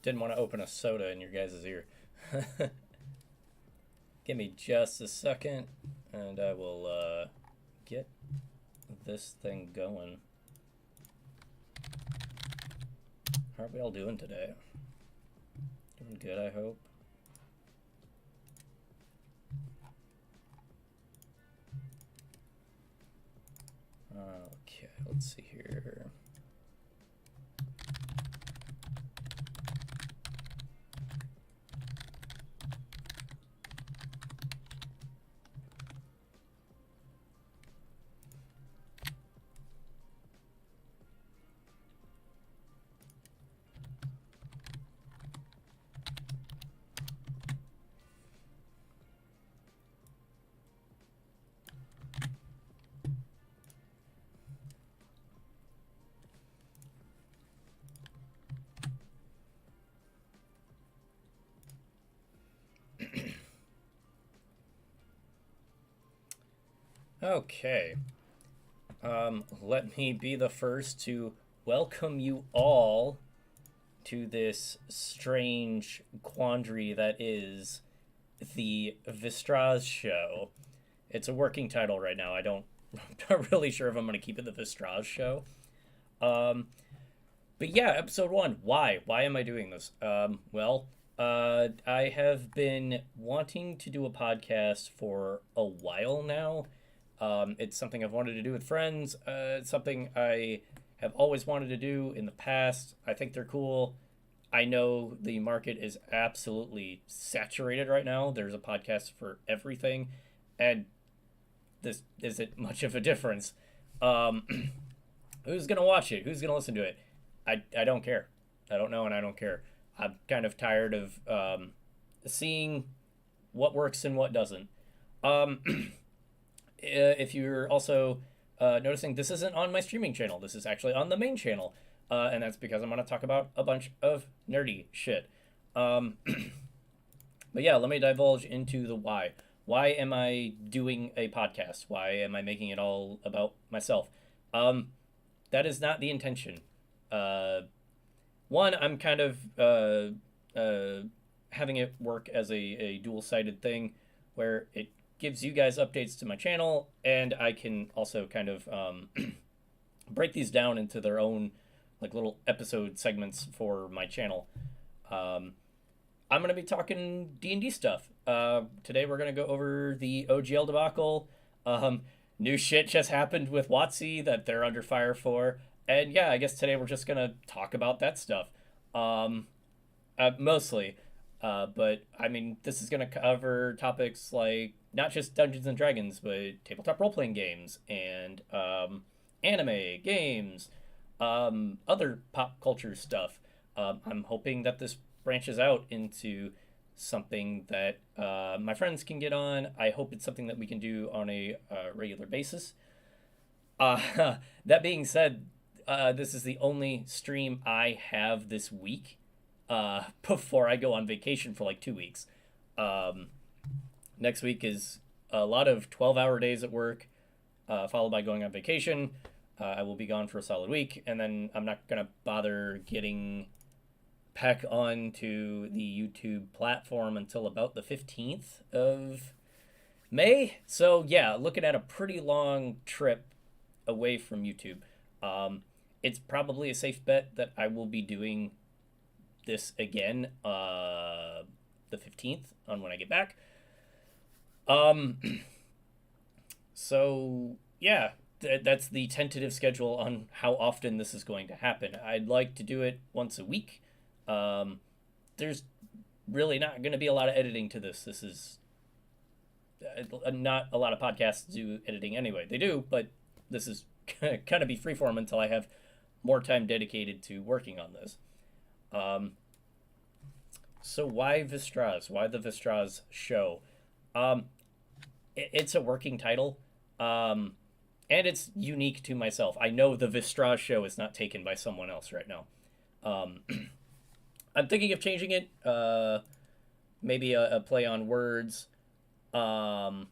Didn't want to open a soda in your guys' ear. Give me just a second, and I will get this thing going. How are we all doing today? Doing good, I hope. Okay, let's see here. Okay. Let me be the first to welcome you all to this strange quandary that is the Vistraz Show. It's a working title right now. I'm not really sure if I'm going to keep it the Vistraz Show. But yeah, episode 1. Why? Why am I doing this? I have been wanting to do a podcast for a while now. It's something I've wanted to do with friends. It's something I have always wanted to do in the past. I think they're cool. I know the market is absolutely saturated right now. There's a podcast for everything, and this isn't much of a difference. Who's gonna watch it? Who's gonna listen to it? I don't care. I don't know, and I don't care. I'm kind of tired of seeing what works and what doesn't. If you're also noticing, this isn't on my streaming channel. This is actually on the main channel. And that's because I'm going to talk about a bunch of nerdy shit. But yeah, let me divulge into the why. Why am I doing a podcast? Why am I making it all about myself? That is not the intention. One, I'm kind of having it work as a dual-sided thing where it gives you guys updates to my channel, and I can also kind of break these down into their own like little episode segments for my channel. I'm going to be talking D&D stuff. Today we're going to go over the OGL debacle. New shit just happened with WotC that they're under fire for. And yeah, I guess today we're just going to talk about that stuff. Mostly. But I mean, this is going to cover topics like not just Dungeons and Dragons, but tabletop role-playing games and anime, games, other pop culture stuff. I'm hoping that this branches out into something that my friends can get on. I hope it's something that we can do on a regular basis. That being said, this is the only stream I have this week before I go on vacation for like 2 weeks. Next week is a lot of 12-hour days at work, followed by going on vacation. I will be gone for a solid week, and then I'm not going to bother getting back onto the YouTube platform until about the 15th of May. So yeah, looking at a pretty long trip away from YouTube. It's probably a safe bet that I will be doing this again the 15th on when I get back. So yeah, that's the tentative schedule on how often this is going to happen. I'd like to do it once a week. There's really not going to be a lot of editing to this. This is not a lot of podcasts do editing anyway. They do, but this is kind of be freeform until I have more time dedicated to working on this. So why Vistraz? Why the Vistraz Show? It's a working title, and it's unique to myself. I know the Vistraz Show is not taken by someone else right now. I'm thinking of changing it, maybe a play on words. I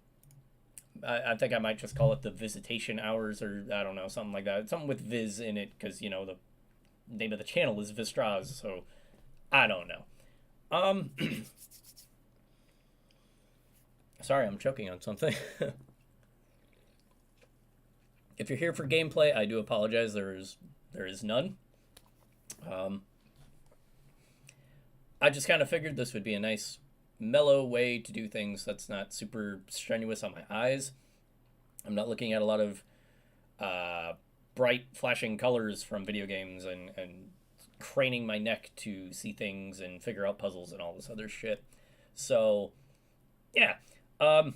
think I might just call it the Visitation Hours, or I don't know, something like that. Something with Viz in it, because, you know, the name of the channel is Vistraz, so I don't know. Um, Sorry, I'm choking on something. If you're here for gameplay, I do apologize. There is none. Um, I just kind of figured this would be a nice, mellow way to do things that's not super strenuous on my eyes. I'm not looking at a lot of uh, bright, flashing colors from video games and craning my neck to see things and figure out puzzles and all this other shit. So, yeah. Um,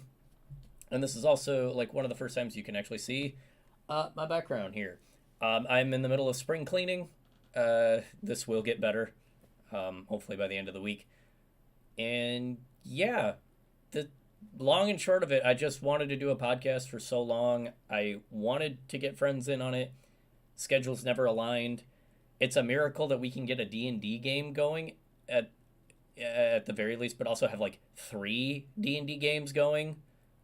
and this is also like one of the first times you can actually see my background here. I'm in the middle of spring cleaning. This will get better, hopefully by the end of the week. And yeah, the long and short of it, I just wanted to do a podcast for so long. I wanted to get friends in on it. Schedules never aligned. It's a miracle that we can get a D&D game going at the very least, but also have like 3 D&D games going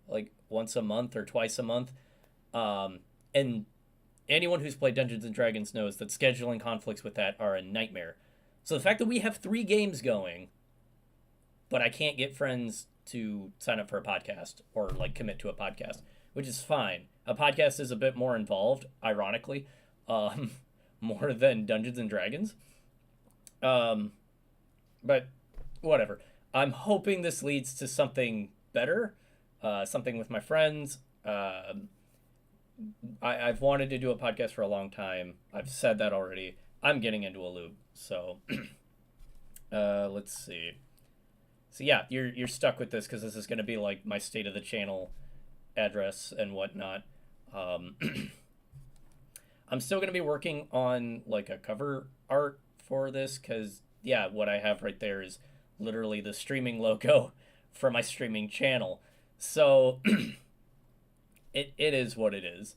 like once a month or twice a month. And anyone who's played Dungeons and Dragons knows that scheduling conflicts with that are a nightmare. So the fact that we have 3 games going, but I can't get friends to sign up for a podcast or like commit to a podcast, which is fine. A podcast is a bit more involved, ironically, um, more than Dungeons and Dragons. But whatever. I'm hoping this leads to something better, something with my friends. I've wanted to do a podcast for a long time. I've said that already. I'm getting into a loop. So let's see. So yeah, you're stuck with this because this is going to be like my state of the channel address and whatnot. Um, I'm still going to be working on like a cover art for this because yeah, what I have right there is literally the streaming logo for my streaming channel. So it is what it is.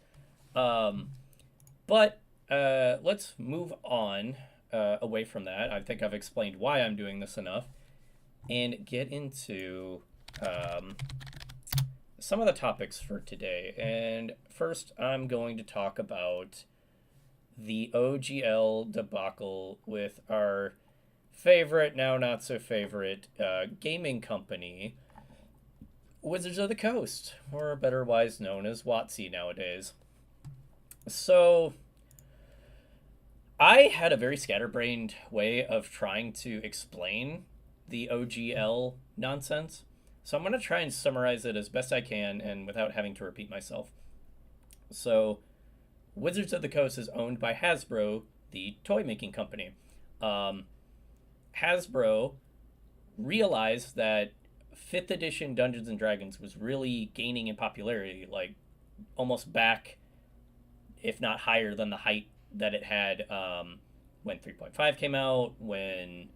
But let's move on away from that. I think I've explained why I'm doing this enough and get into some of the topics for today. And first, I'm going to talk about the OGL debacle with our favorite, now not so favorite, gaming company, Wizards of the Coast, or better wise known as WotC nowadays. So, I had a very scatterbrained way of trying to explain the OGL nonsense. So I'm going to try and summarize it as best I can and without having to repeat myself. So, Wizards of the Coast is owned by Hasbro, the toy making company. Hasbro realized that 5th edition Dungeons and Dragons was really gaining in popularity, like almost back, if not higher than the height that it had when 3.5 came out, when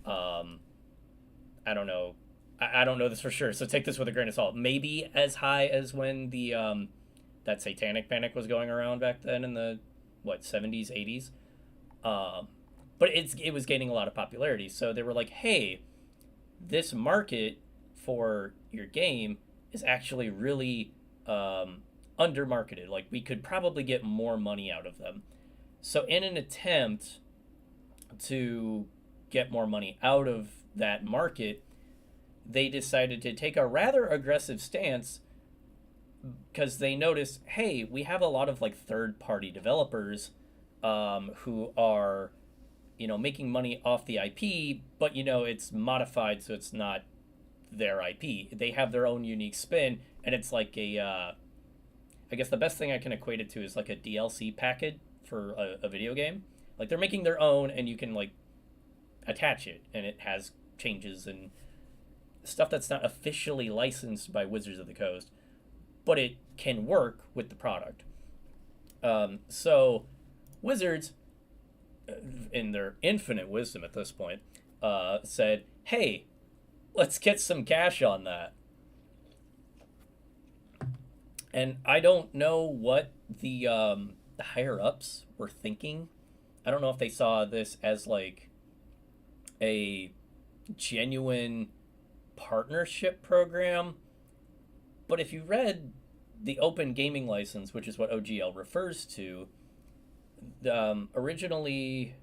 I don't know. I don't know this for sure, so take this with a grain of salt. Maybe as high as when the that Satanic Panic was going around back then in the 70s, 80s. But it was gaining a lot of popularity, so they were like, "Hey, this market for your game is actually really undermarketed. Like we could probably get more money out of them." So in an attempt to get more money out of that market, they decided to take a rather aggressive stance because they noticed, hey, we have a lot of like third-party developers who are, making money off the IP, but it's modified so it's not their IP. They have their own unique spin, and it's like I guess the best thing I can equate it to is like a DLC package for a video game. Like they're making their own, and you can like attach it, and it has changes and stuff that's not officially licensed by Wizards of the Coast, but it can work with the product. So Wizards, in their infinite wisdom at this point, said, hey, let's get some cash on that. And I don't know what the higher ups were thinking. I don't know if they saw this as like a genuine partnership program, but if you read the open gaming license, which is what OGL refers to, originally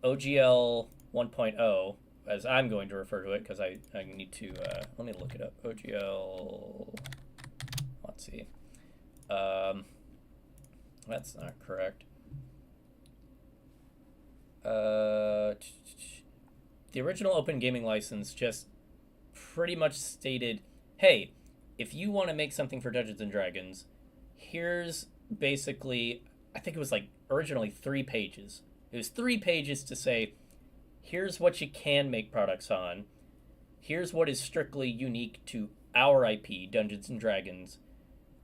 OGL 1.0, as I'm going to refer to it, because I need to, let me look it up. OGL, let's see. That's not correct. The original open gaming license just pretty much stated, hey, if you want to make something for Dungeons and Dragons, here's basically, I think it was like originally 3 pages. It was 3 pages to say, here's what you can make products on. Here's what is strictly unique to our IP, Dungeons and Dragons.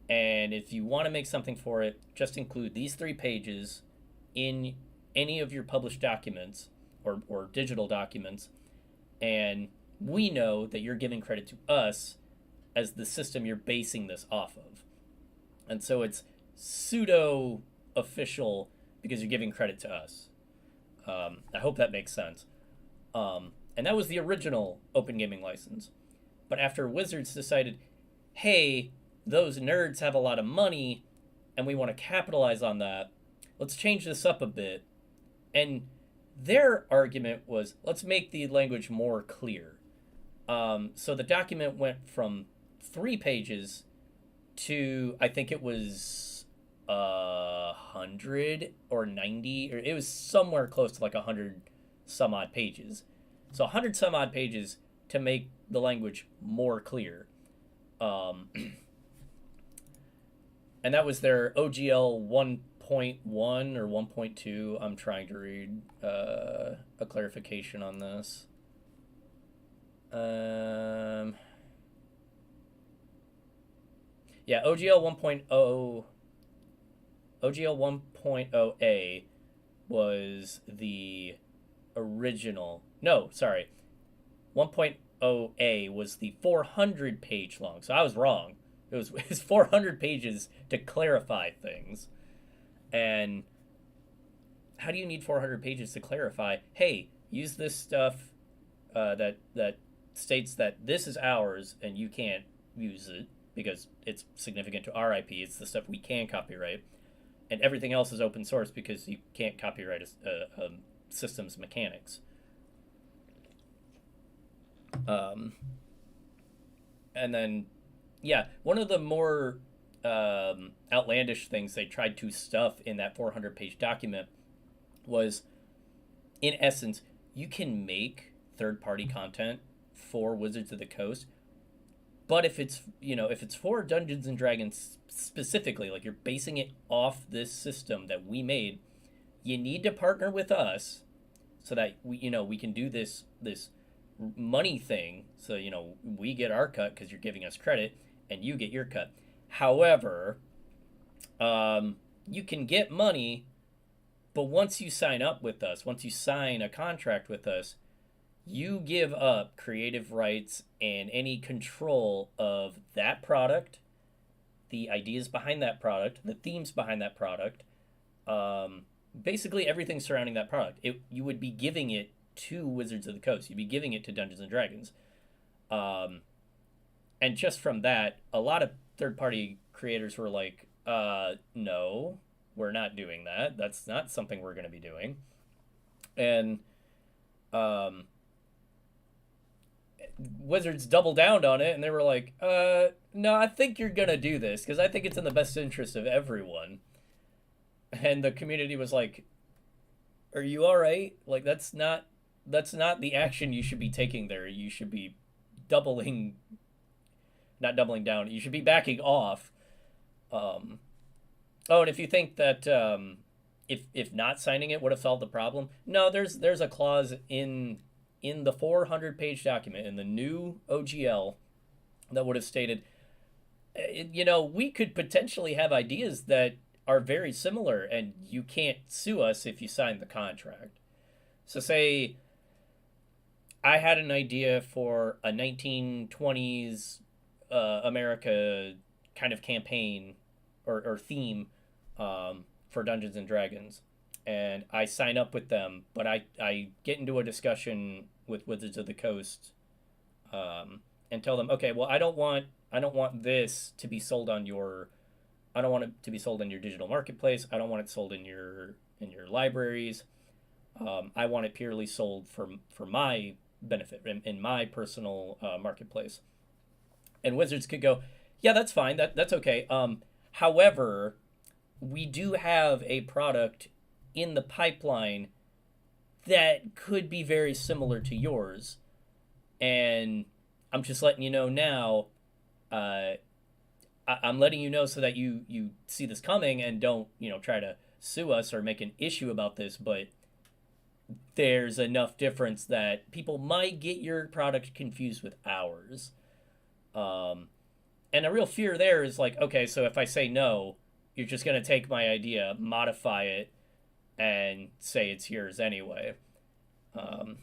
And if you want to make something for it, just include these 3 pages in any of your published documents or digital documents. And we know that you're giving credit to us as the system you're basing this off of. And so it's pseudo official because you're giving credit to us. I hope that makes sense. And that was the original open gaming license. But after Wizards decided, hey, those nerds have a lot of money and we want to capitalize on that, let's change this up a bit. And their argument was, let's make the language more clear. So the document went from 3 pages to, I think it was 100 or 90, or it was somewhere close to like 100 some odd pages. So 100 some odd pages to make the language more clear. And that was their OGL 1.1 or 1.2. I'm trying to read a clarification on this. Yeah, OGL 1.0. OGL 1.0A was the original. No, sorry. 1.0A was the 400 page long. So I was wrong. It was 400 pages to clarify things. And how do you need 400 pages to clarify, hey, use this stuff that states that this is ours and you can't use it because it's significant to our IP. It's the stuff we can copyright. And everything else is open source because you can't copyright a system's mechanics. And then, yeah, one of the more outlandish things they tried to stuff in that 400-page document was, in essence, you can make third-party content for Wizards of the Coast, but if it's for Dungeons and Dragons specifically, like you're basing it off this system that we made, you need to partner with us so that we can do this money thing. So we get our cut because you're giving us credit, and you get your cut. However, you can get money, but once you sign up with us, once you sign a contract with us, you give up creative rights and any control of that product, the ideas behind that product, the themes behind that product, basically everything surrounding that product. You would be giving it to Wizards of the Coast. You'd be giving it to Dungeons and Dragons. And just from that, a lot of third-party creators were like, no, we're not doing that. That's not something we're going to be doing. And Wizards doubled down on it, and they were like, no, I think you're going to do this because I think it's in the best interest of everyone. And the community was like, are you all right? Like, that's not the action you should be taking there. You should be not doubling down. You should be backing off. And if you think that if not signing it would have solved the problem, no, there's a clause in the 400-page document in the new OGL that would have stated, we could potentially have ideas that are very similar, and you can't sue us if you sign the contract. So say I had an idea for a 1920s America kind of campaign or theme for Dungeons and Dragons, and I sign up with them, but I get into a discussion with Wizards of the Coast and tell them, okay, well, I don't want this to be sold on your, I don't want it to be sold in your digital marketplace. I don't want it sold in your libraries. I want it purely sold for my benefit in my personal marketplace. And Wizards could go, yeah, that's fine. That's okay. However, we do have a product in the pipeline that could be very similar to yours, and I'm just letting you know now. Uh, I'm letting you know so that you see this coming and don't try to sue us or make an issue about this. But there's enough difference that people might get your product confused with ours. Um, and a real fear there is like, okay, so if I say no, you're just gonna take my idea, modify it, and say it's yours anyway. Um,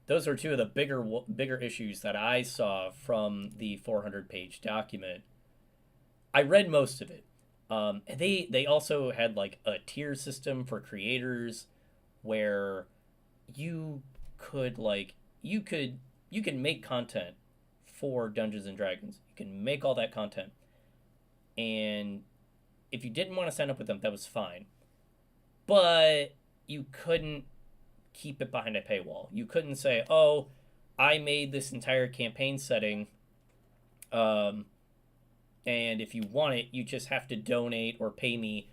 those are two of the bigger issues that I saw from the 400-page document. I read most of it. And they also had like a tier system for creators where you could like you can make content for Dungeons and Dragons. You can make all that content, and if you didn't want to sign up with them, that was fine. But you couldn't keep it behind a paywall. You couldn't say, "Oh, I made this entire campaign setting, um, and if you want it, you just have to donate or pay me,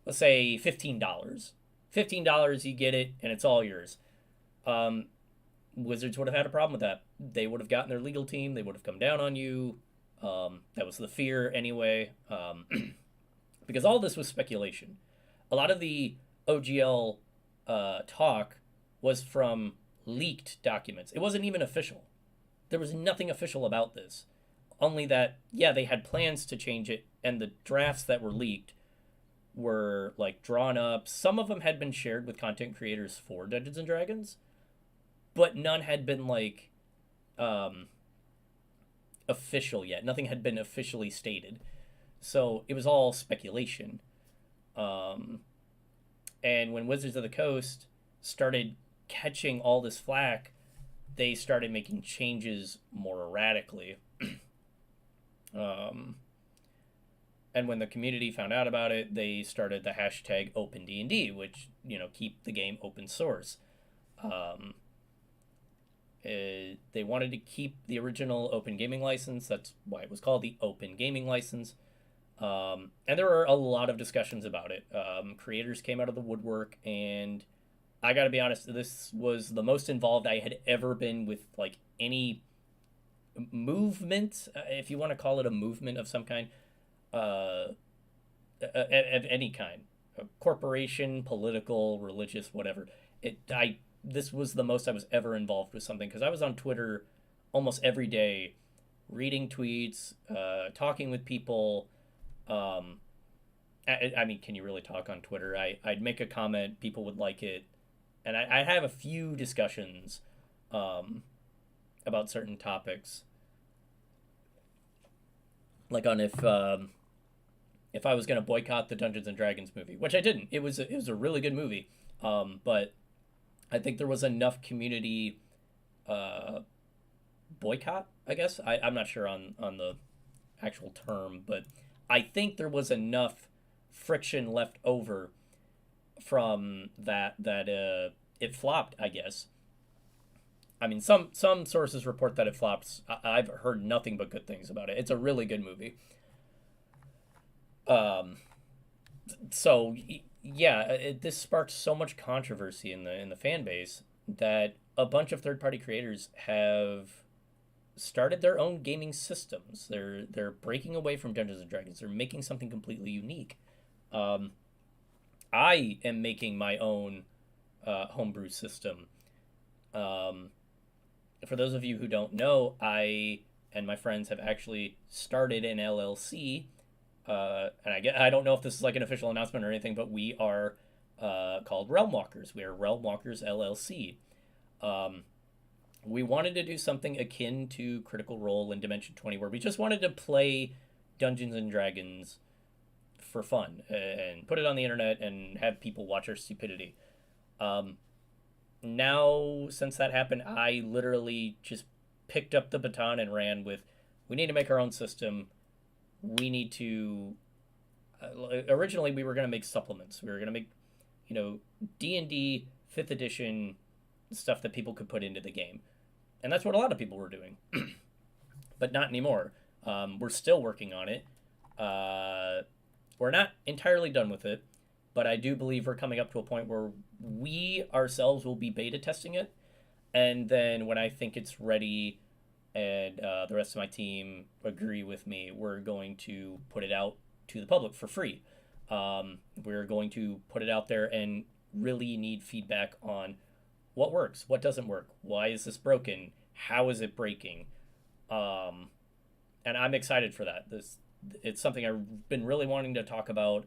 let's say $15. $15, you get it, and it's all yours." Um, Wizards would have had a problem with that. They would have gotten their legal team. They would have come down on you. That was the fear anyway, because all this was speculation. A lot of the OGL talk was from leaked documents. It wasn't even official. There was nothing official about this. Only that, yeah, they had plans to change it, and the drafts that were leaked were like drawn up. Some of them had been shared with content creators for Dungeons and Dragons, but none had been like official yet. Nothing had been officially stated. So it was all speculation. Um, and when Wizards of the Coast started catching all this flack, they started making changes more erratically. um, and when the community found out about it, they started the hashtag OpenD&D, which, keep the game open source. They wanted to keep the original Open Gaming License. That's why it was called the Open Gaming License. And there were a lot of discussions about it. Creators came out of the woodwork, and I gotta be honest, this was the most involved I had ever been with like any movement, if you want to call it a movement of some kind, of any kind, a corporation, political, religious, whatever. This was the most I was ever involved with something, because I was on Twitter almost every day, reading tweets, talking with people. I mean, can you really talk on Twitter? I'd make a comment, people would like it, and I'd have a few discussions about certain topics, like on if I was going to boycott the Dungeons and Dragons movie, which I didn't. It was a really good movie, but I think there was enough community boycott, I guess. I'm not sure on the actual term, but I think there was enough friction left over from that it flopped, I guess. I mean, some sources report that it flops. I've heard nothing but good things about it. It's a really good movie. So yeah, this sparked so much controversy in the fan base that a bunch of third party creators have started their own gaming systems. They're breaking away from Dungeons and Dragons. They're making something completely unique. I am making my own homebrew system. For those of you who don't know, I and my friends have actually started an LLC. And I don't know if this is like an official announcement or anything, but we are called Realm Walkers. We are Realm Walkers LLC. We wanted to do something akin to Critical Role and Dimension 20, where we just wanted to play Dungeons and Dragons for fun and put it on the internet and have people watch our stupidity. Now, since that happened, I literally just picked up the baton and ran with, we need to make our own system. We need to... originally, we were going to make supplements. We were going to make, D&D 5th edition stuff that people could put into the game. And that's what a lot of people were doing. But not anymore. We're still working on it. We're not entirely done with it, but I do believe we're coming up to a point where we ourselves will be beta testing it. And then when I think it's ready and the rest of my team agree with me, we're going to put it out to the public for free. We're going to put it out there and really need feedback on what works, what doesn't work, why is this broken, how is it breaking, and I'm excited for that. It's something I've been really wanting to talk about.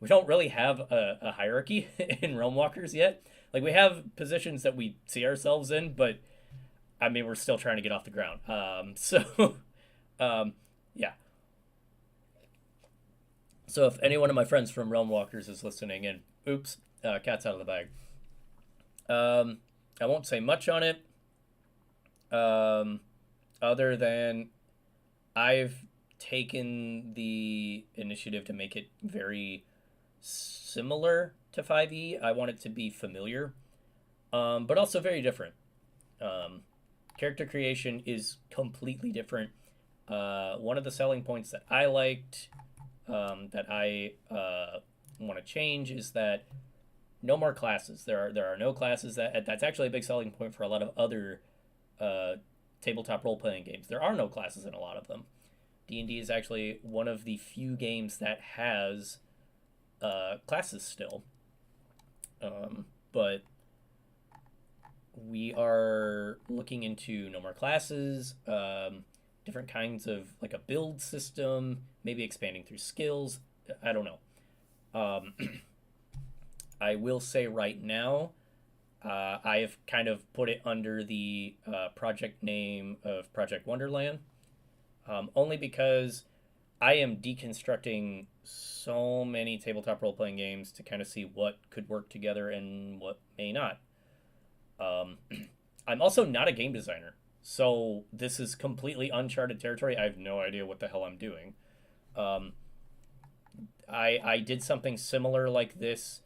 We don't really have a hierarchy in Realm Walkers yet. Like, we have positions that we see ourselves in, but I mean, we're still trying to get off the ground. Yeah. So if any one of my friends from Realm Walkers is listening, and oops, cat's out of the bag. I won't say much on it, other than I've taken the initiative to make it very similar to 5e. I want it to be familiar, but also very different. Character creation is completely different. One of the selling points that I liked, that I want to change, is that no more classes. There are no classes. That's actually a big selling point for a lot of other tabletop role-playing games. There are no classes in a lot of them. D&D is actually one of the few games that has classes still. But we are looking into no more classes, different kinds of, like, a build system, maybe expanding through skills. I don't know. I will say right now, I have kind of put it under the project name of Project Wonderland, only because I am deconstructing so many tabletop role-playing games to kind of see what could work together and what may not. I'm also not a game designer, so this is completely uncharted territory. I have no idea what the hell I'm doing. I did something similar like this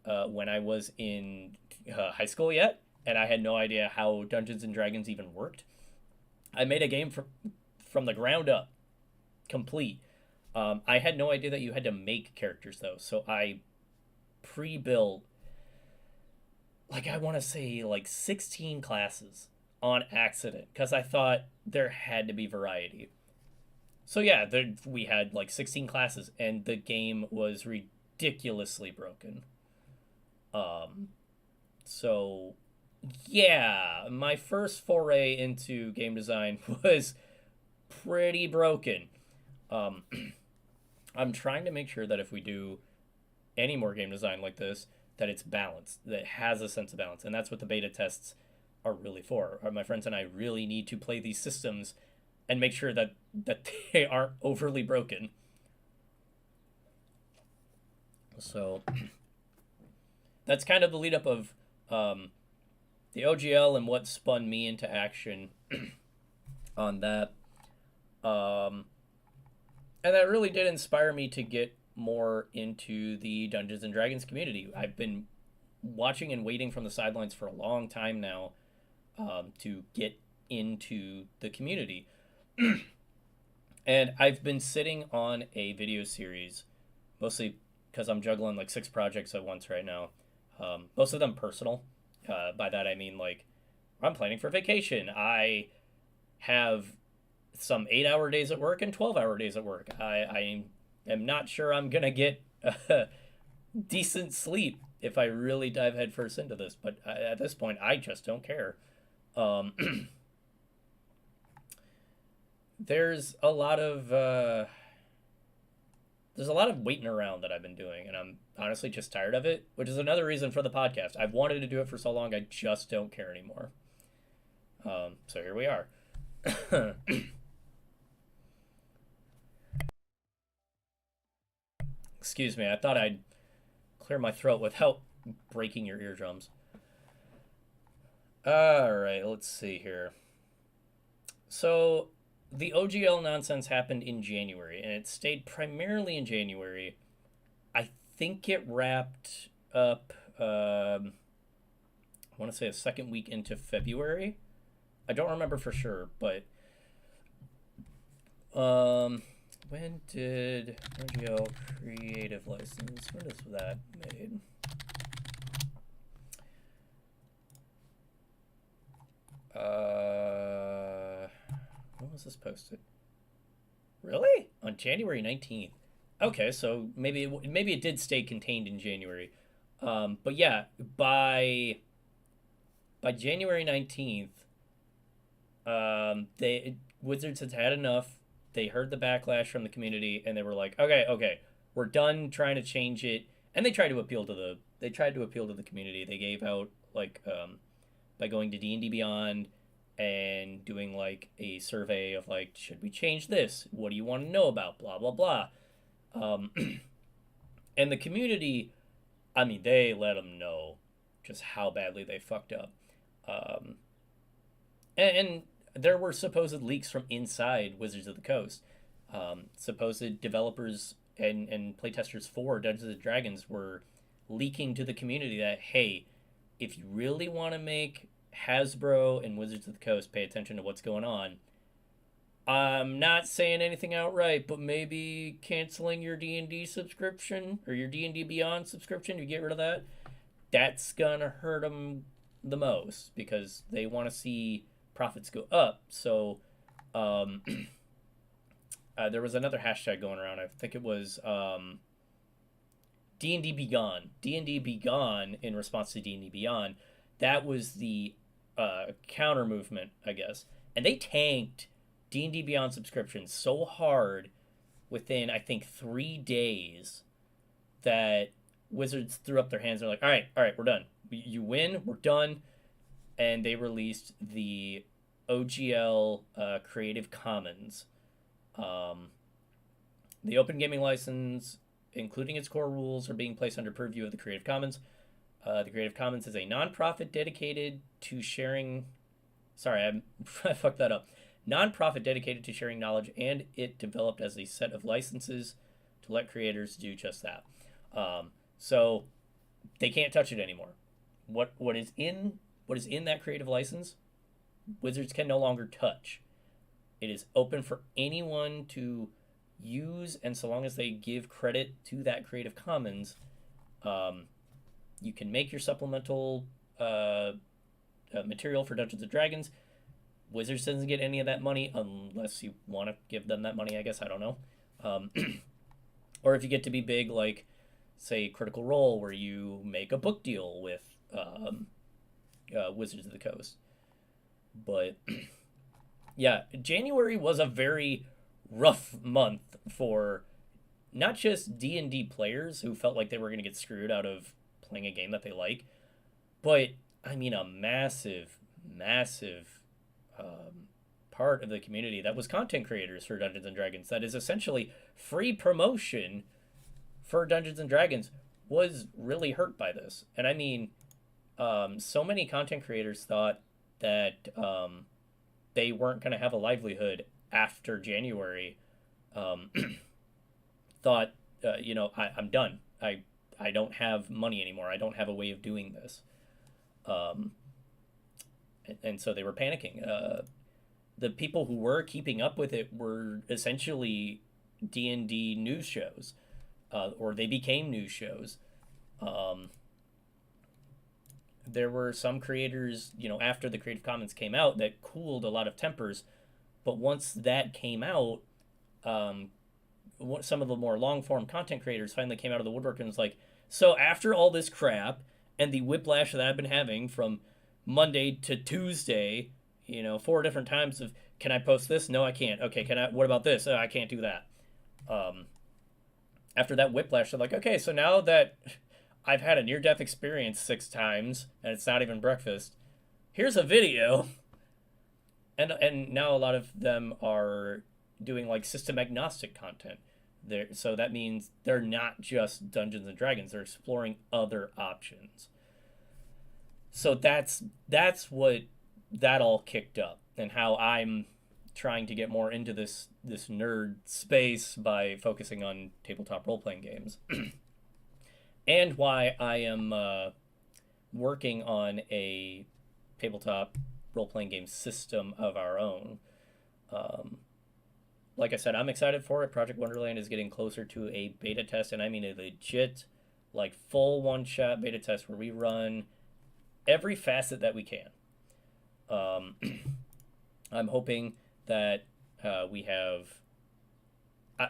when I was in high school yet, and I had no idea how Dungeons and Dragons even worked. I made a game from the ground up, complete. I had no idea that you had to make characters, though, so I pre-built, like, I want to say, like, 16 classes on accident, because I thought there had to be variety. So yeah, we had like 16 classes, and the game was ridiculously broken. So yeah, my first foray into game design was pretty broken. I'm trying to make sure that if we do any more game design like this, that it's balanced, that it has a sense of balance, and that's what the beta tests are really for. My friends and I really need to play these systems and make sure that they aren't overly broken. So that's kind of the lead up of the OGL and what spun me into action on that. And that really did inspire me to get more into the Dungeons and Dragons community. I've been watching and waiting from the sidelines for a long time now, to get into the community. And I've been sitting on a video series, mostly because I'm juggling like 6 projects at once right now. Most of them personal. By that I mean, like, I'm planning for vacation. I have some 8-hour days at work and 12-hour days at work. I am not sure I'm going to get decent sleep if I really dive headfirst into this. But at this point, I just don't care. There's a lot of waiting around that I've been doing, and I'm honestly just tired of it, which is another reason for the podcast. I've wanted to do it for so long, I just don't care anymore. So here we are. Excuse me, I thought I'd clear my throat without breaking your eardrums. Alright, let's see here. So the OGL nonsense happened in January, and it stayed primarily in January. I think it wrapped up, I want to say a second week into February. I don't remember for sure, but when did OGL Creative License? When is that made? When was this posted? Really? On January 19th. Okay, so maybe it did stay contained in January. But yeah, by January 19th, Wizards has had enough. They heard the backlash from the community, and they were like, okay, we're done trying to change it. And they tried to appeal to the community. They gave out by going to D&D Beyond and doing like a survey of like, should we change this? What do you want to know about? Blah blah blah. And the community, I mean, they let them know just how badly they fucked up. And there were supposed leaks from inside Wizards of the Coast. Supposed developers and playtesters for Dungeons and Dragons were leaking to the community that, hey, if you really want to make Hasbro and Wizards of the Coast pay attention to what's going on, I'm not saying anything outright, but maybe canceling your D&D subscription or your D&D Beyond subscription, you get rid of that, that's gonna hurt them the most because they want to see profits go up. So there was another hashtag going around. I think it was D&D Be Gone. D&D Be Gone in response to D&D Beyond. That was the counter movement, I guess. And they tanked D&D Beyond subscriptions so hard within, I think, 3 days that Wizards threw up their hands and were like, all right, we're done. You win, we're done. And they released the OGL Creative Commons. The Open Gaming License, including its core rules, are being placed under purview of the Creative Commons. The Creative Commons is a nonprofit dedicated to sharing... Sorry, I fucked that up. Nonprofit dedicated to sharing knowledge, and it developed as a set of licenses to let creators do just that. So they can't touch it anymore. What is in that creative license, Wizards can no longer touch. It is open for anyone to use, and so long as they give credit to that Creative Commons, you can make your supplemental material for Dungeons & Dragons. Wizards doesn't get any of that money unless you want to give them that money, I guess. I don't know. Or if you get to be big, like, say, Critical Role, where you make a book deal with Wizards of the Coast. But, yeah, January was a very rough month for not just D&D players who felt like they were going to get screwed out of playing a game that they like, but, I mean, a massive part of the community that was content creators for Dungeons & Dragons, that is essentially free promotion for Dungeons & Dragons, was really hurt by this. And I mean, so many content creators thought that they weren't going to have a livelihood after January. Thought, I'm done. I don't have money anymore. I don't have a way of doing this. And so they were panicking. The people who were keeping up with it were essentially D&D news shows, or they became news shows. There were some creators, after the Creative Commons came out, that cooled a lot of tempers, but once that came out, some of the more long-form content creators finally came out of the woodwork and was like, so after all this crap and the whiplash that I've been having from Monday to Tuesday, 4 different times of, can I post this? No, I can't. Okay, what about this? Oh, I can't do that. After that whiplash, they're like, okay, so now that I've had a near-death experience 6 times, and it's not even breakfast, here's a video. And now a lot of them are doing, like, system-agnostic content. So that means they're not just Dungeons & Dragons. They're exploring other options. So that's what that all kicked up, and how I'm trying to get more into this nerd space by focusing on tabletop role-playing games. and why I am working on a tabletop role playing game system of our own. Um, like I said, I'm excited for it. Project Wonderland is getting closer to a beta test, and I mean a legit, like full one shot beta test where we run every facet that we can. Um, I'm hoping that we have.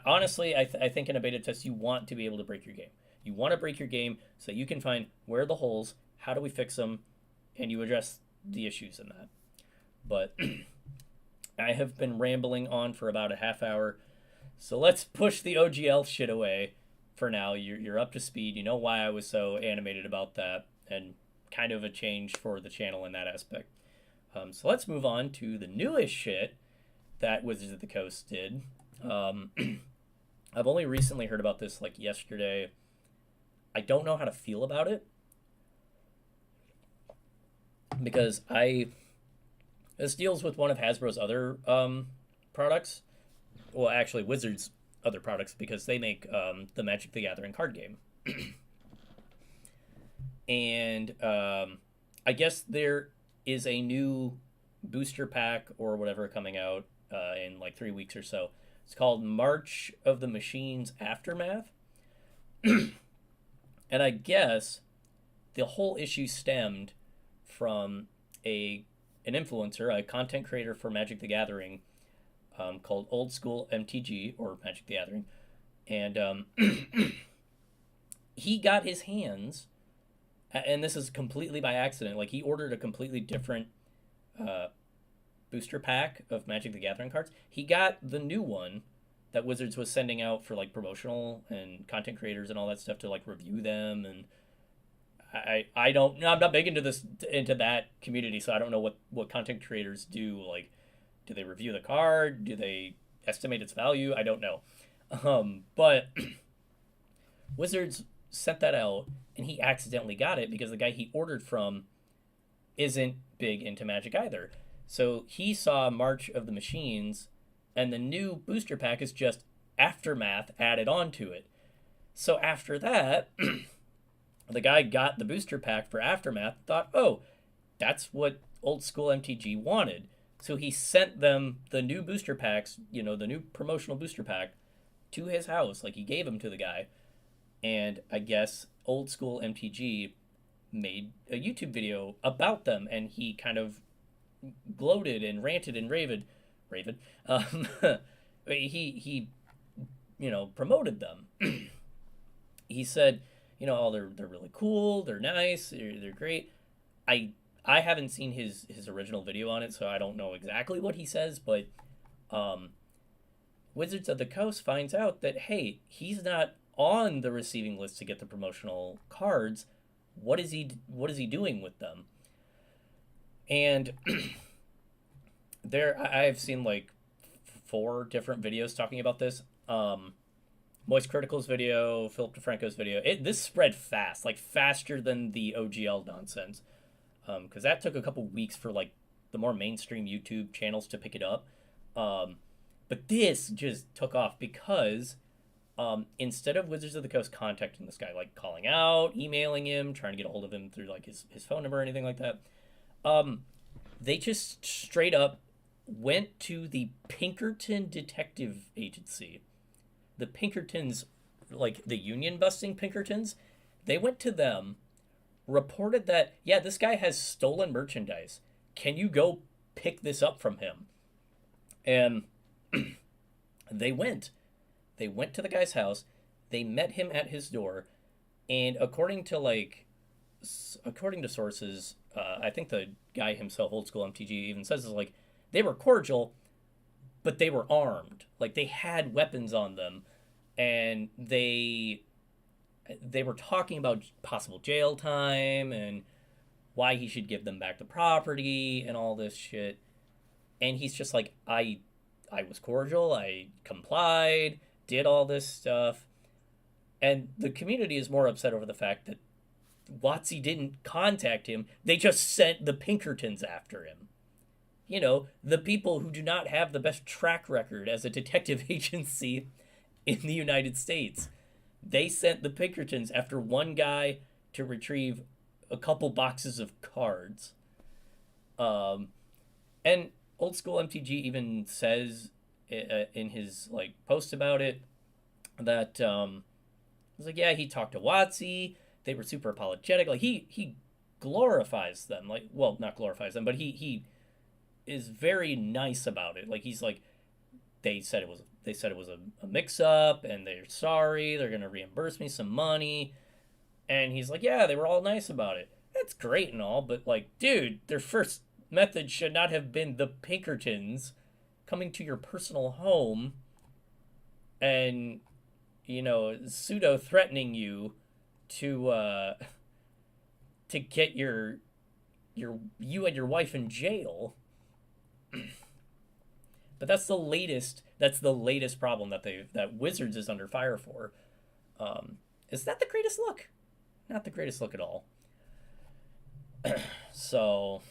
Honestly, I think in a beta test, you want to be able to break your game. You want to break your game so that you can find where are the holes, how do we fix them, and you address the issues in that. But I have been rambling on for about a half hour, so let's push the OGL shit away for now. You're up to speed. You know why I was so animated about that, and kind of a change for the channel in that aspect. So let's move on to the newest shit that Wizards of the Coast did. I've only recently heard about this like yesterday. I don't know how to feel about it because this deals with one of Hasbro's other products. Well, actually, Wizards' other products because they make the Magic the Gathering card game. And I guess there is a new booster pack or whatever coming out in like 3 weeks or so. It's called March of the Machines Aftermath. And I guess the whole issue stemmed from an influencer, a content creator for Magic the Gathering, called Old School MTG or Magic the Gathering, and he got his hands, and this is completely by accident. Like he ordered a completely different booster pack of Magic the Gathering cards. He got the new one that Wizards was sending out for like promotional and content creators and all that stuff to like review them. And I don't know. I'm not big into that community, so I don't know what content creators do. Like, do they review the card? Do they estimate its value? I don't know. But Wizards sent that out, and he accidentally got it because the guy he ordered from isn't big into Magic either. So he saw March of the Machines, and the new booster pack is just Aftermath added onto it. So after that, the guy got the booster pack for Aftermath, thought, oh, that's what Old School MTG wanted. So he sent them the new booster packs, the new promotional booster pack, to his house. Like he gave them to the guy. And I guess Old School MTG made a YouTube video about them, and he kind of gloated and ranted and raved. He promoted them. He said, oh, they're really cool, they're nice, they're great. I haven't seen his original video on it, so I don't know exactly what he says, but Wizards of the Coast finds out that, hey, he's not on the receiving list to get the promotional cards. What is he doing with them? And I've seen like 4 different videos talking about this. Moist Critical's video, Philip DeFranco's video. This spread fast, like faster than the OGL nonsense, because that took a couple weeks for like the more mainstream YouTube channels to pick it up. But this just took off because instead of Wizards of the Coast contacting this guy, like calling out, emailing him, trying to get a hold of him through like his phone number or anything like that, they just straight up went to the Pinkerton Detective Agency. The Pinkertons, like the union busting Pinkertons, they went to them, reported that, yeah, this guy has stolen merchandise. Can you go pick this up from him? And they went. They went to the guy's house. They met him at his door. And according to sources, I think the guy himself, Old School MTG, even says is like, they were cordial, but they were armed. Like they had weapons on them, and they were talking about possible jail time and why he should give them back the property and all this shit. And he's just like, I was cordial, I complied, did all this stuff. And the community is more upset over the fact that WotC didn't contact him. They just sent the Pinkertons after him. The people who do not have the best track record as a detective agency in the United States. They sent the Pinkertons after one guy to retrieve a couple boxes of cards. Um, and old school MTG even says in his like post about it that was like, yeah, he talked to Watsy. They were super apologetic. Like he glorifies them. Like, well, not glorifies them, but he is very nice about it. Like he's like, they said it was a mix up and they're sorry. They're gonna reimburse me some money. And he's like, yeah, they were all nice about it. That's great and all, but like, dude, their first method should not have been the Pinkertons coming to your personal home and pseudo threatening you to get you and your wife in jail. But that's the latest. That's the latest problem that Wizards is under fire for. Is that the greatest look? Not the greatest look at all. So,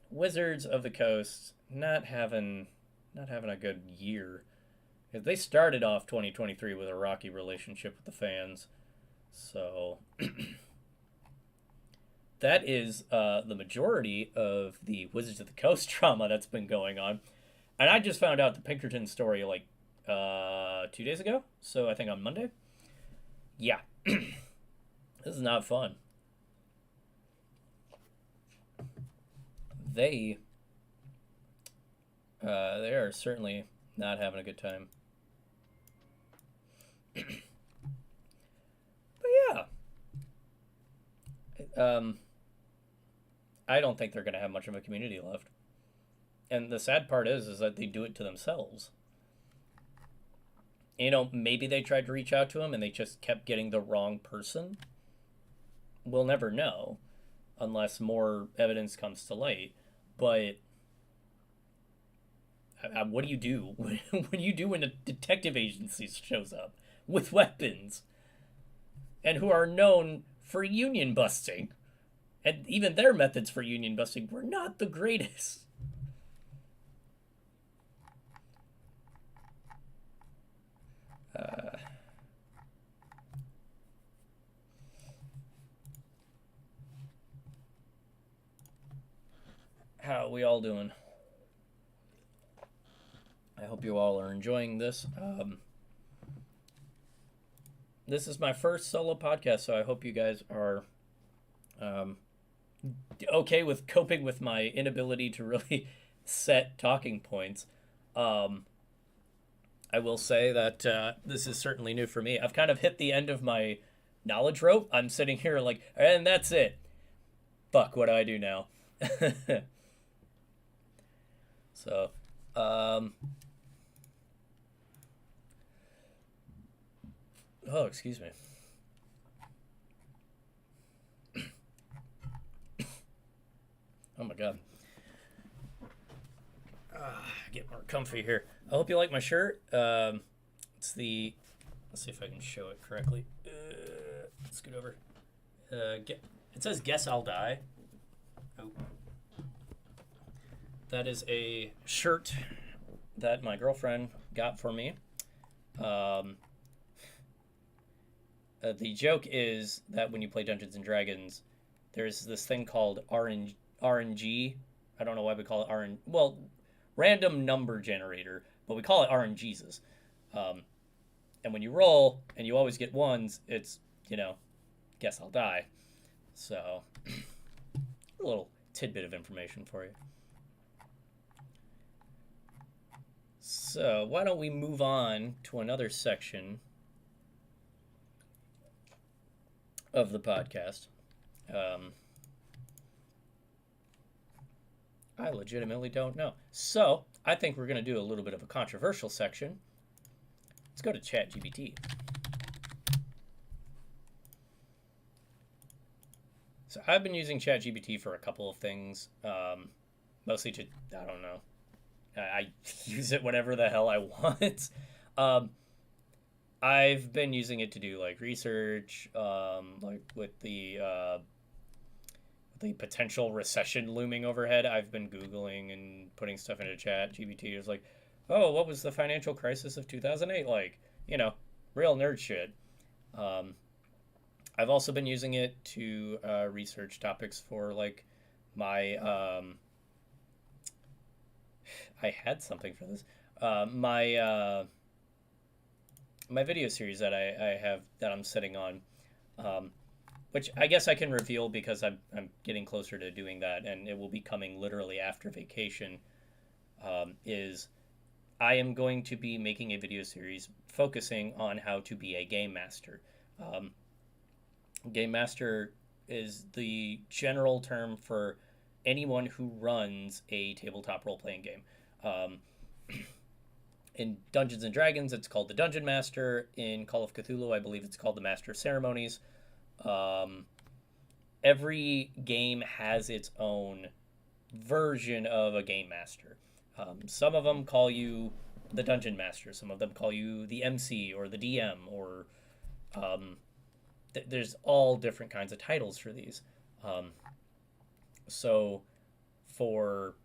Wizards of the Coast not having a good year. They started off 2023 with a rocky relationship with the fans. So that is the majority of the Wizards of the Coast drama that's been going on. And I just found out the Pinkerton story like 2 days ago. So I think on Monday. Yeah. This is not fun. They are certainly not having a good time. But yeah. I don't think they're going to have much of a community left. And the sad part is that they do it to themselves. Maybe they tried to reach out to him and they just kept getting the wrong person. We'll never know unless more evidence comes to light. But what do you do? What do you do when a detective agency shows up with weapons and who are known for union busting? And even their methods for union busting were not the greatest. How are we all doing? I hope you all are enjoying this. This is my first solo podcast, so I hope you guys are okay with coping with my inability to really set talking points. I will say that this is certainly new for me. I've kind of hit the end of my knowledge rope. I'm sitting here like, and that's it. Fuck, what do I do now? So, oh, excuse me. Oh my god. Get more comfy here. I hope you like my shirt. Let's see if I can show it correctly. Let's get over. It says "Guess I'll Die." Oh. That is a shirt that my girlfriend got for me. The joke is that when you play Dungeons and Dragons, there's this thing called RNG. I don't know why we call it random number generator, but we call it RNGs. And when you roll and you always get ones, it's, guess I'll die. So, a little tidbit of information for you. So, why don't we move on to another section of the podcast? I legitimately don't know. So, I think we're going to do a little bit of a controversial section. Let's go to ChatGPT. So, I've been using ChatGPT for a couple of things. Mostly to, I don't know. I use it whenever the hell I want. I've been using it to do like research, like with the potential recession looming overhead. I've been Googling and putting stuff into ChatGPT. It's like, oh, what was the financial crisis of 2008 like? Real nerd shit. Um, I've also been using it to research topics for like my I had something for this. My video series that I have that I'm sitting on, um, which I guess I can reveal because I'm getting closer to doing that, and it will be coming literally after vacation. Is I am going to be making a video series focusing on how to be a game master. Um, Game master is the general term for anyone who runs a tabletop role playing game. Um, in Dungeons and Dragons, it's called the Dungeon Master. In Call of Cthulhu, I believe it's called the Master of Ceremonies. Um, every game has its own version of a game master. Some of them call you the Dungeon Master. Some of them call you the MC or the DM, or um, there's all different kinds of titles for these. Um, so for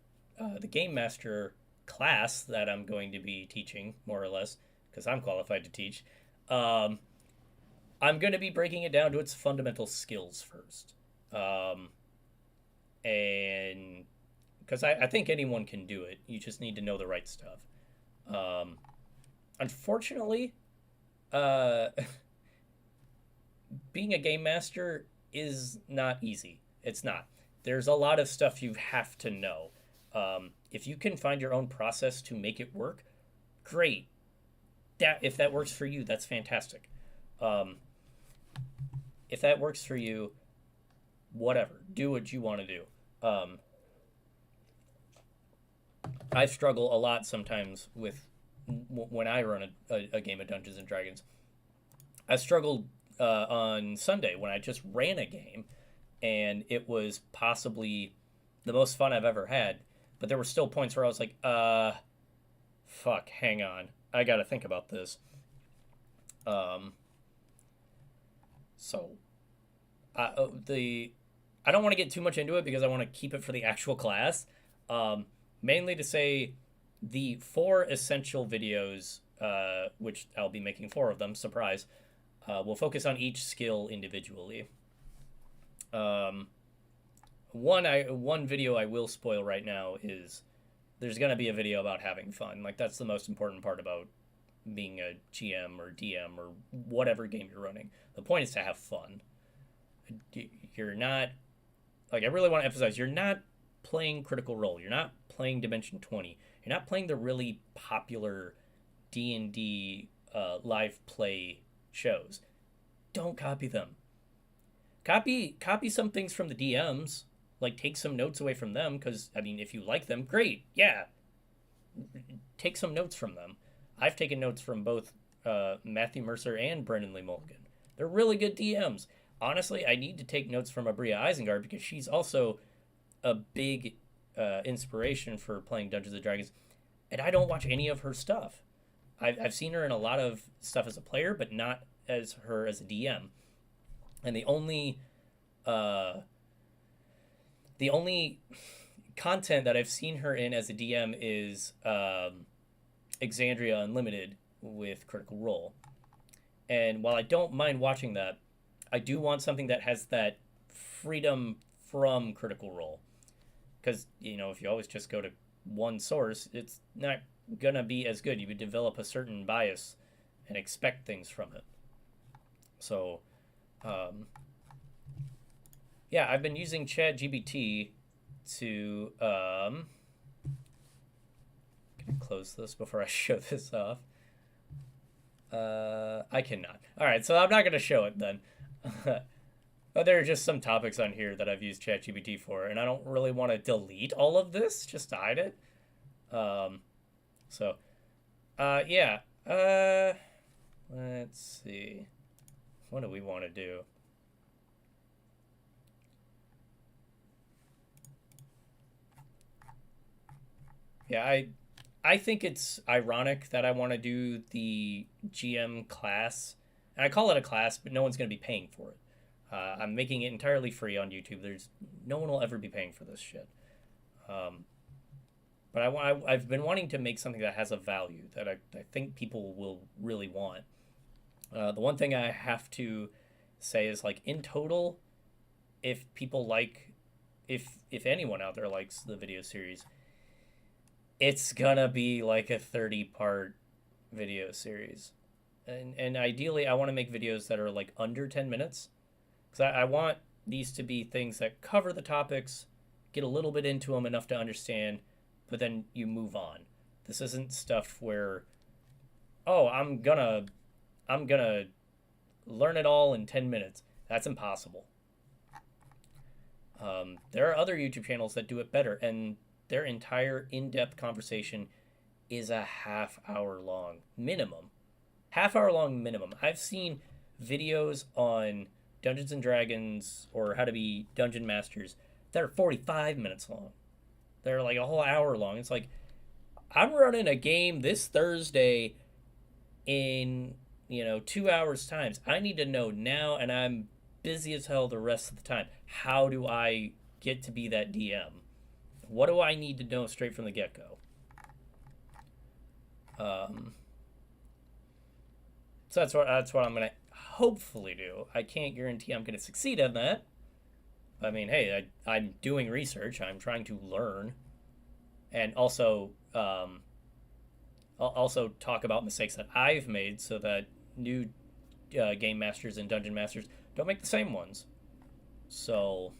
the Game Master class that I'm going to be teaching, more or less, because I'm qualified to teach, um, I'm going to be breaking it down to its fundamental skills first. Um, and because I think anyone can do it, you just need to know the right stuff. Um, Unfortunately, uh, being a game master is not easy. It's not. There's a lot of stuff you have to know. If you can find your own process to make it work, great. That if that works for you, that's fantastic. Um, if that works for you, whatever. Do what you want to do. I struggle a lot sometimes with when I run a game of Dungeons and Dragons. I struggled on Sunday when I just ran a game, and it was possibly the most fun I've ever had. But there were still points where I was like, fuck, hang on, I got to think about this. Um, so the I don't want to get too much into it because I want to keep it for the actual class. Um, Mainly to say the four essential videos, which I'll be making four of them. Surprise. We'll focus on each skill individually. Um, one video I will spoil right now is there's gonna be a video about having fun. Like that's the most important part about being a GM or DM or whatever game you're running. The point is to have fun. You're not like I really want to emphasize you're not playing Critical Role. You're not playing Dimension 20. You're not playing the really popular D&D live play shows. Don't copy them. Copy some things from the DMs. Like take some notes away from them because I mean if you like them, great. Yeah. Take some notes from them. I've taken notes from both Matthew Mercer and Brendan Lee Mulligan. They're really good DMs. Honestly, I need to take notes from Abria Isengard because she's also a big inspiration for playing Dungeons and Dragons, and I don't watch any of her stuff. I've seen her in a lot of stuff as a player, but not as her as a DM. And uh, the only content that I've seen her in as a DM is Exandria Unlimited with Critical Role. And while I don't mind watching that, I do want something that has that freedom from Critical Role. Because, you know, if you always just go to one source, it's not going to be as good. You would develop a certain bias and expect things from it. So, yeah, I've been using ChatGPT to. Can I close this before I show this off? I cannot. All right, so I'm not going to show it then. But there are just some topics on here that I've used ChatGPT for, and I don't really want to delete all of this just to hide it. So, yeah. Let's see. What do we want to do? Yeah, I think it's ironic that I want to do the GM class. And I call it a class, but no one's going to be paying for it. I'm making it entirely free on YouTube. There's no one will ever be paying for this shit. But I've been wanting to make something that has a value that I think people will really want. The one thing I have to say is like in total, if people like, if anyone out there likes the video series, it's gonna be like a 30-part video series. And ideally, I want to make videos that are like under 10 minutes because I want these to be things that cover the topics, get a little bit into them enough to understand, but then you move on. This isn't stuff where, oh, I'm gonna learn it all in 10 minutes. That's impossible. There are other YouTube channels that do it better, and their entire in-depth conversation is a half hour long minimum. Half hour long minimum. I've seen videos on Dungeons and Dragons or how to be dungeon masters that are 45 minutes long. They're like a whole hour long. It's like I'm running a game this Thursday in 2 hours times. I need to know now, and I'm busy as hell the rest of the time. How do I get to be that DM? What do I need to know straight from the get-go? So that's what I'm gonna hopefully do. I can't guarantee I'm gonna succeed at that. I mean, hey, I'm doing research. I'm trying to learn, and also I'll also talk about mistakes that I've made so that new game masters and dungeon masters don't make the same ones. So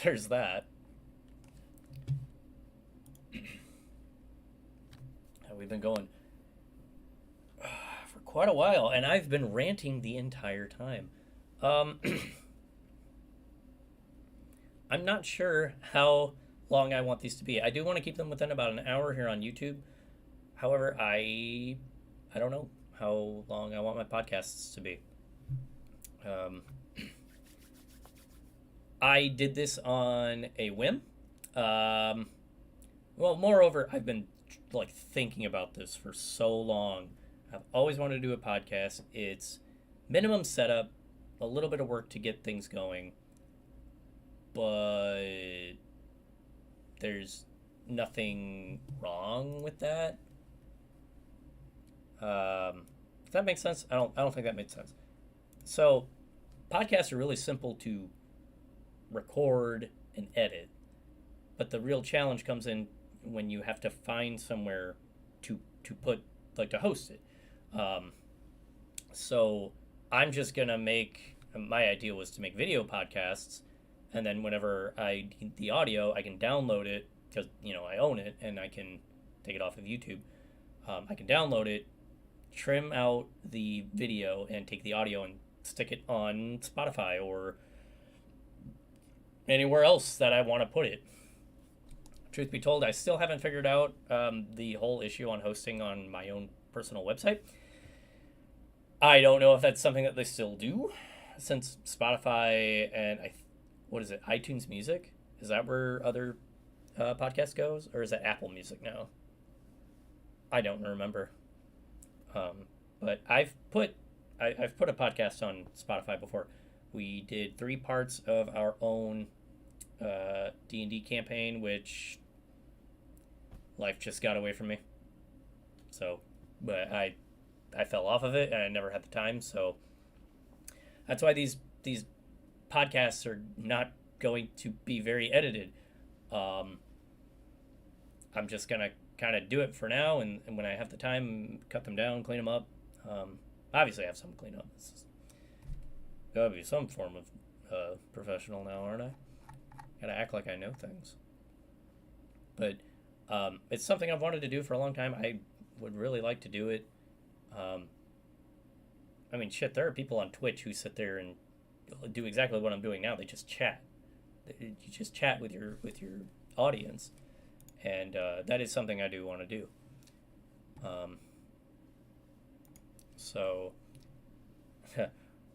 there's that. We've been going for quite a while, and I've been ranting the entire time. I'm not sure how long I want these to be. I do want to keep them within about an hour here on YouTube. However, I don't know how long I want my podcasts to be. I did this on a whim. Well, moreover, I've been like thinking about this for so long. I've always wanted to do a podcast. It's minimum setup, a little bit of work to get things going, but there's nothing wrong with that. Does that make sense? I don't think that makes sense. So, podcasts are really simple to record and edit, but the real challenge comes in when you have to find somewhere to put to host it. So I'm just gonna make my idea was to make video podcasts, and then whenever I need the audio, I can download it because I own it and I can take it off of YouTube. I can download it, trim out the video, and take the audio and stick it on Spotify or anywhere else that I want to put it. Truth be told, I still haven't figured out the whole issue on hosting on my own personal website. I don't know if that's something that they still do, since Spotify and what is it, iTunes Music? Is that where other podcast goes, or is that Apple Music now? I don't remember. But I've put a podcast on Spotify before. We did 3 parts of our own D&D campaign, which life just got away from me. So, but I fell off of it and I never had the time. So that's why these podcasts are not going to be very edited. I'm just gonna kind of do it for now, and when I have the time, cut them down, clean them up. Obviously, I have some clean up. It's gotta be some form of professional now, aren't I? Gotta act like I know things. But it's something I've wanted to do for a long time. I would really like to do it. I mean, shit, there are people on Twitch who sit there and do exactly what I'm doing now. They just chat. You just chat with your audience, and that is something I do want to do. So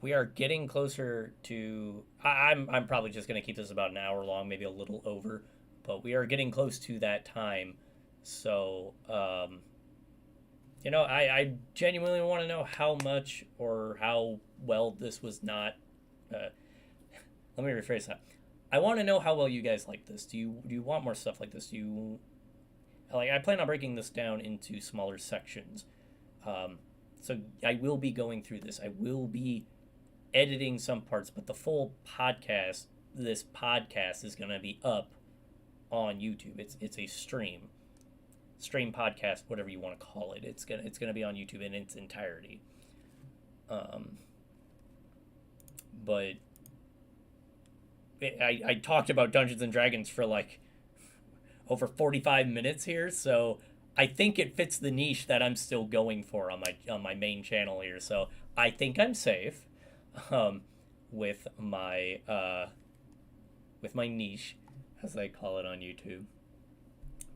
we are getting closer to. I'm probably just going to keep this about an hour long, maybe a little over, but we are getting close to that time. So I genuinely want to know how much or how well this was not. Let me rephrase that. I want to know how well you guys like this. Do you want more stuff like this? I plan on breaking this down into smaller sections. So I will be going through this. I will be editing some parts, but the full podcast, this podcast is going to be up on YouTube. It's a stream podcast, whatever you want to call it. It's gonna be on YouTube in its entirety. Um, but I talked about Dungeons and Dragons for like over 45 minutes here, so I think it fits the niche that I'm still going for on my main channel here. So I think I'm safe um, with my niche, as they call it on YouTube.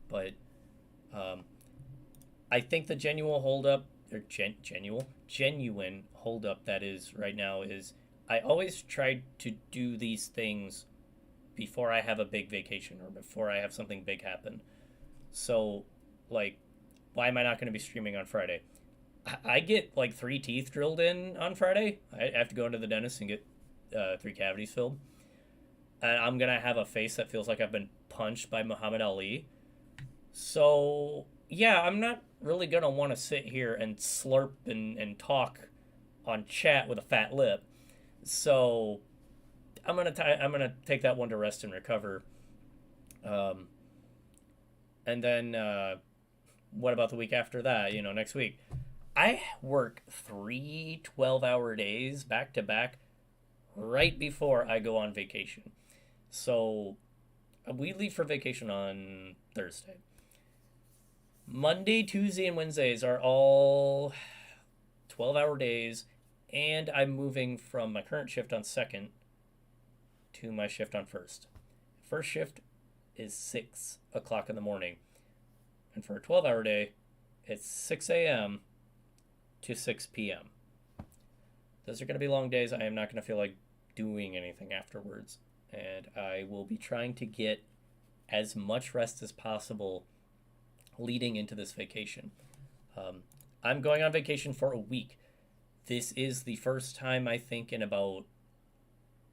But I think the genuine holdup that is right now is I always try to do these things before I have a big vacation or before I have something big happen. So, like, why am I not going to be streaming on Friday? I get like 3 teeth drilled in on Friday. I have to go into the dentist and get 3 cavities filled. And I'm going to have a face that feels like I've been punched by Muhammad Ali. So, yeah, I'm not really going to want to sit here and slurp and talk on chat with a fat lip. So, I'm gonna take that one to rest and recover. Um, and then what about the week after that? Next week. I work 3 12-hour days back to back right before I go on vacation. So we leave for vacation on Thursday. Monday, Tuesday, and Wednesdays are all 12-hour days, and I'm moving from my current shift on second to my shift on first. First shift is 6 o'clock in the morning, and for a 12-hour day, it's 6 a.m. to 6 p.m. Those are going to be long days. I am not going to feel like doing anything afterwards, and I will be trying to get as much rest as possible leading into this vacation. I'm going on vacation for a week. This is the first time, I think, in about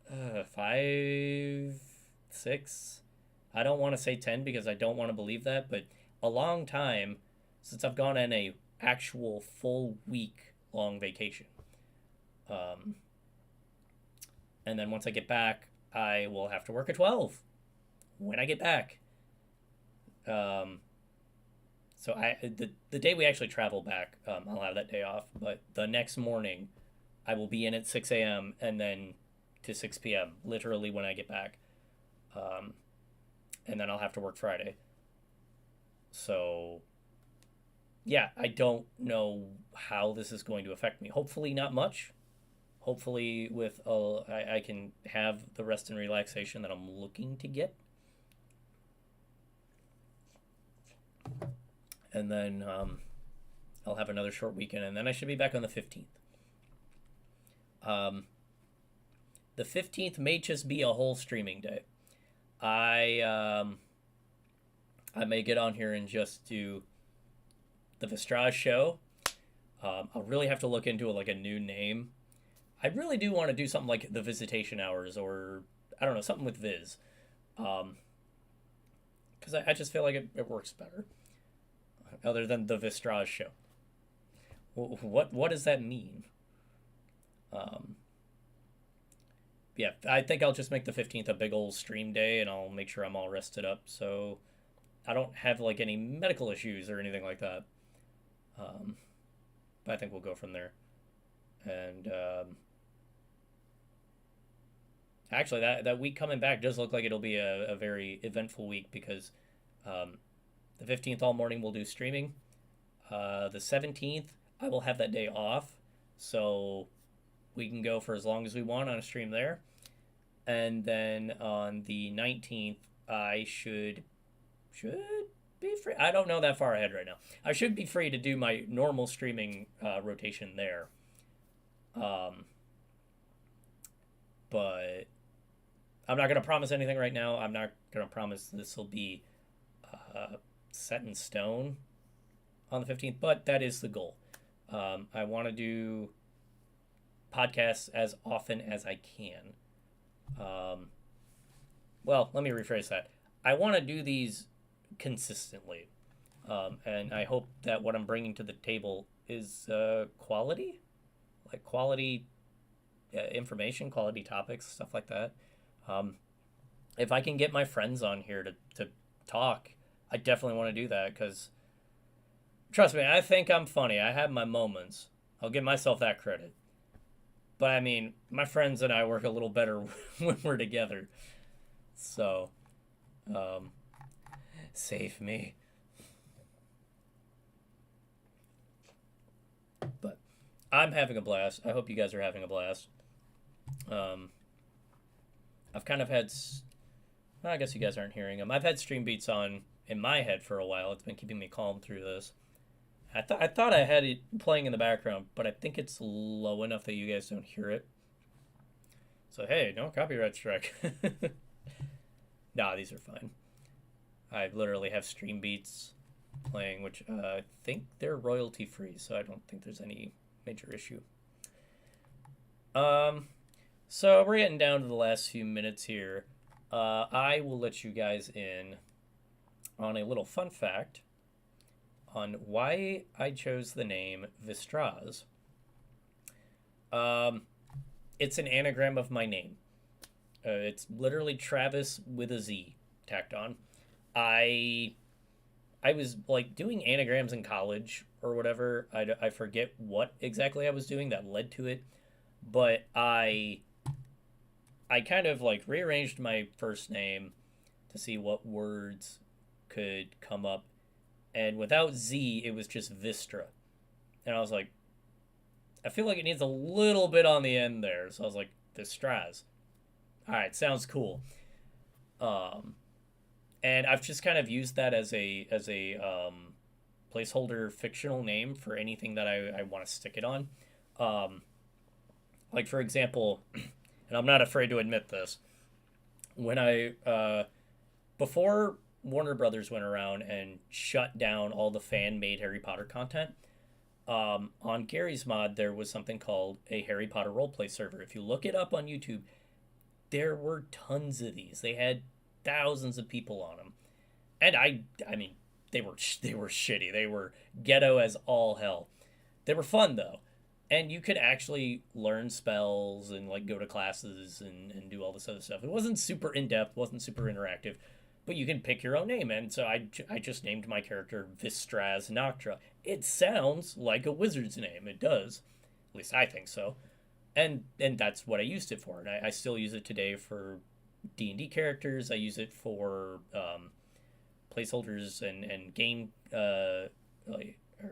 5, 6. I don't want to say 10 because I don't want to believe that, but a long time since I've gone on a actual full week long vacation. And then once I get back, I will have to work at 12 when I get back. So the day we actually travel back, I'll have that day off. But the next morning, I will be in at 6 a.m. and then to 6 p.m. literally when I get back. And then I'll have to work Friday. So, yeah, I don't know how this is going to affect me. Hopefully not much. Hopefully I can have the rest and relaxation that I'm looking to get. And then I'll have another short weekend, and then I should be back on the 15th. The 15th may just be a whole streaming day. I may get on here and just do the Vistraz Show. I'll really have to look into like a new name. I really do want to do something like the Visitation Hours, or I don't know, something with Viz. Because I just feel like it works better. Other than the Vistraz Show. What does that mean? Yeah, I think I'll just make the 15th a big old stream day, and I'll make sure I'm all rested up so I don't have like any medical issues or anything like that. But I think we'll go from there. And actually, that week coming back does look like it'll be a very eventful week because the 15th all morning we'll do streaming. The 17th, I will have that day off, so we can go for as long as we want on a stream there. And then on the 19th, I should be free. I don't know that far ahead right now. I should be free to do my normal streaming rotation there. But I'm not going to promise anything right now. I'm not going to promise this will be set in stone on the 15th, but that is the goal. I want to do podcasts as often as I can. Well, let me rephrase that. I want to do these consistently. And I hope that what I'm bringing to the table is quality, like quality information, quality topics, stuff like that. Um, if I can get my friends on here to talk, I definitely want to do that because trust me, I think I'm funny. I have my moments. I'll give myself that credit. But I mean, my friends and I work a little better when we're together. So, um, save me. But I'm having a blast. I hope you guys are having a blast. Um, I've kind of had. Well, I guess you guys aren't hearing them. I've had stream beats on in my head for a while. It's been keeping me calm through this. I thought I had it playing in the background, but I think it's low enough that you guys don't hear it. So hey, no copyright strike. Nah, these are fine. I literally have stream beats playing, which I think they're royalty free, so I don't think there's any major issue. So we're getting down to the last few minutes here. I will let you guys in on a little fun fact on why I chose the name Vistraz. It's an anagram of my name. It's literally Travis with a Z tacked on. I was like doing anagrams in college or whatever. I forget what exactly I was doing that led to it, but I kind of like rearranged my first name to see what words could come up, and without Z, it was just Vistra, and I was like, I feel like it needs a little bit on the end there, so I was like Vistraz. All right, sounds cool. Um, and I've just kind of used that as a placeholder fictional name for anything that I want to stick it on. Um, like for example, and I'm not afraid to admit this, when I before Warner Brothers went around and shut down all the fan made Harry Potter content. On Gary's Mod, there was something called a Harry Potter roleplay server. If you look it up on YouTube, there were tons of these. They had thousands of people on them, and I mean, they were shitty. They were ghetto as all hell. They were fun though, and you could actually learn spells and like go to classes and do all this other stuff. It wasn't super in depth, wasn't super interactive, but you can pick your own name. And so I just named my character Vistraz Noctra. It sounds like a wizard's name. It does, at least I think so. And that's what I used it for. And I still use it today for D&D characters. I use it for placeholders and game or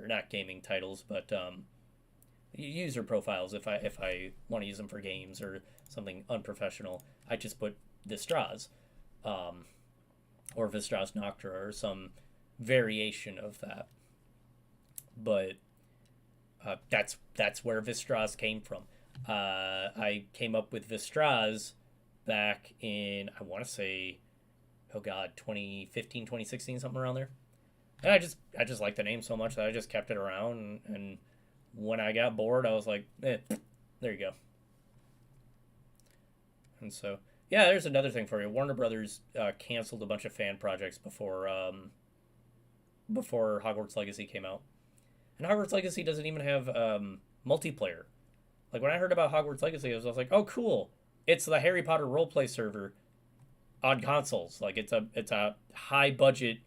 not gaming titles, but user profiles. If I want to use them for games or something unprofessional, I just put Vistraz, or Vistraz Noctra or some variation of that. But that's where Vistraz came from. I came up with Vistraz back in, I want to say, oh god, 2015, 2016, something around there. And I just liked the name so much that I just kept it around. And when I got bored, I was like, there you go. And so, yeah, there's another thing for you. Warner Brothers canceled a bunch of fan projects before Hogwarts Legacy came out. And Hogwarts Legacy doesn't even have multiplayer. Like, when I heard about Hogwarts Legacy, I was like, oh, cool. It's the Harry Potter roleplay server on consoles. Like, it's a high-budget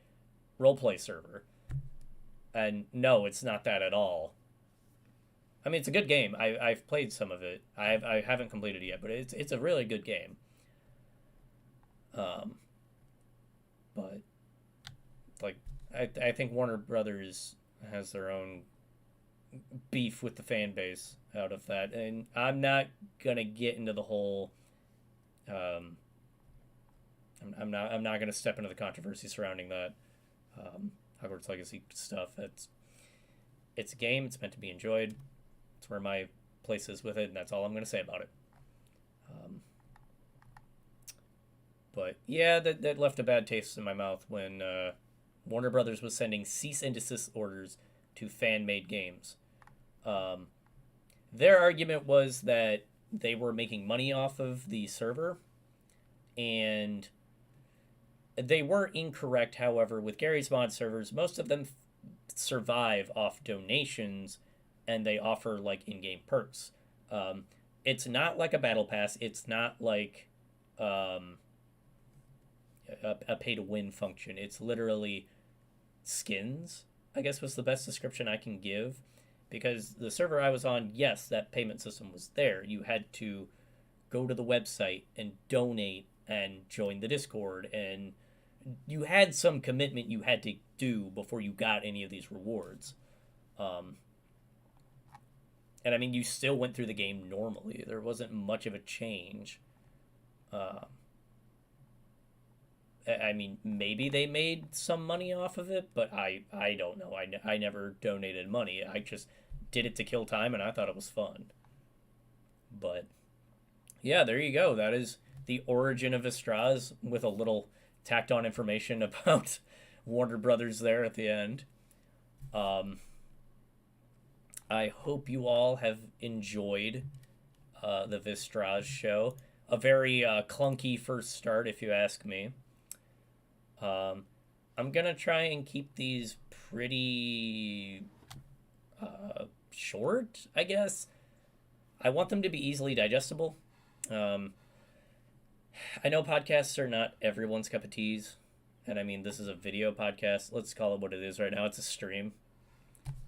roleplay server. And no, it's not that at all. I mean, it's a good game. I've played some of it. I haven't completed it yet, but it's a really good game. But, like, I think Warner Brothers has their own beef with the fan base out of that, and I'm not gonna get into the whole I'm not gonna step into the controversy surrounding that Hogwarts Legacy stuff. It's a game. It's meant to be enjoyed. It's where my place is with it, and that's all I'm gonna say about it. But yeah, that left a bad taste in my mouth when Warner Brothers was sending cease and desist orders to fan-made games. Their argument was that they were making money off of the server, and they were incorrect. However, with Gary's Mod servers, most of them survive off donations, and they offer like in-game perks. Um, it's not like a battle pass. It's not like um, a pay-to-win function. It's literally skins, I guess was the best description I can give. Because the server I was on, yes, that payment system was there. You had to go to the website and donate and join the Discord, and you had some commitment you had to do before you got any of these rewards. Um, and I mean, you still went through the game normally. There wasn't much of a change. Uh, I mean, maybe they made some money off of it, but I don't know. I never donated money. I just did it to kill time, and I thought it was fun. But yeah, there you go. That is the origin of Vistraz with a little tacked on information about Warner Brothers there at the end. Um, I hope you all have enjoyed the Vistraz show. A very clunky first start, if you ask me. I'm gonna try and keep these pretty short, I guess. I want them to be easily digestible. Um, I know podcasts are not everyone's cup of teas, and I mean, this is a video podcast. Let's call it what it is right now. It's a stream,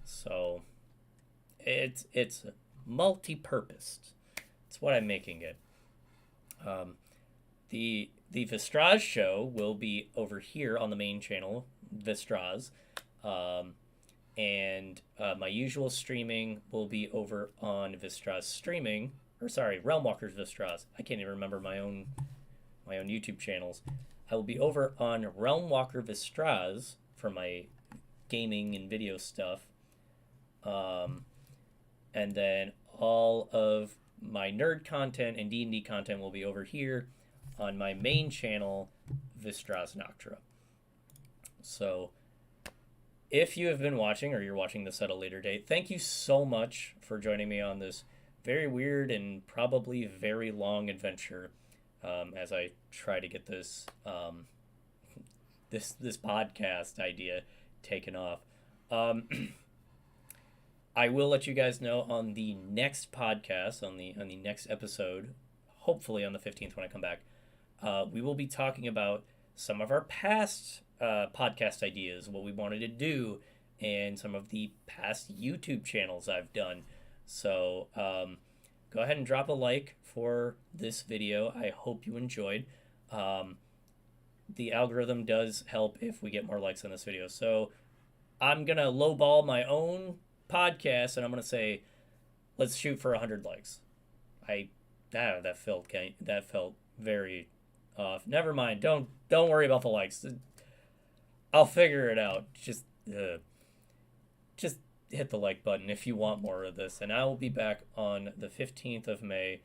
so it's multi-purposed. It's what I'm making it. Um, the Vistraz show will be over here on the main channel, Vistraz, and my usual streaming will be over on Vistraz streaming, or sorry, Realmwalkers Vistraz. I can't even remember my own YouTube channels. I will be over on Realmwalker Vistraz for my gaming and video stuff, and then all of my nerd content and D&D content will be over here on my main channel, Vistraz Noctra. So if you have been watching, or you're watching this at a later date, thank you so much for joining me on this very weird and probably very long adventure, as I try to get this this podcast idea taken off. I will let you guys know on the next podcast, on the next episode, hopefully on the 15th when I come back. We will be talking about some of our past podcast ideas, what we wanted to do, and some of the past YouTube channels I've done. So go ahead and drop a like for this video. I hope you enjoyed. The algorithm does help if we get more likes on this video. So I'm going to lowball my own podcast, and I'm going to say, let's shoot for 100 likes. That felt very off. Never mind. Don't worry about the likes. I'll figure it out. Just hit the like button if you want more of this, and I will be back on the 15th of May,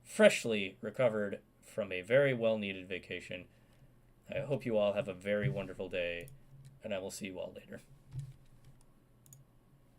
freshly recovered from a very well-needed vacation. I hope you all have a very wonderful day, and I will see you all later.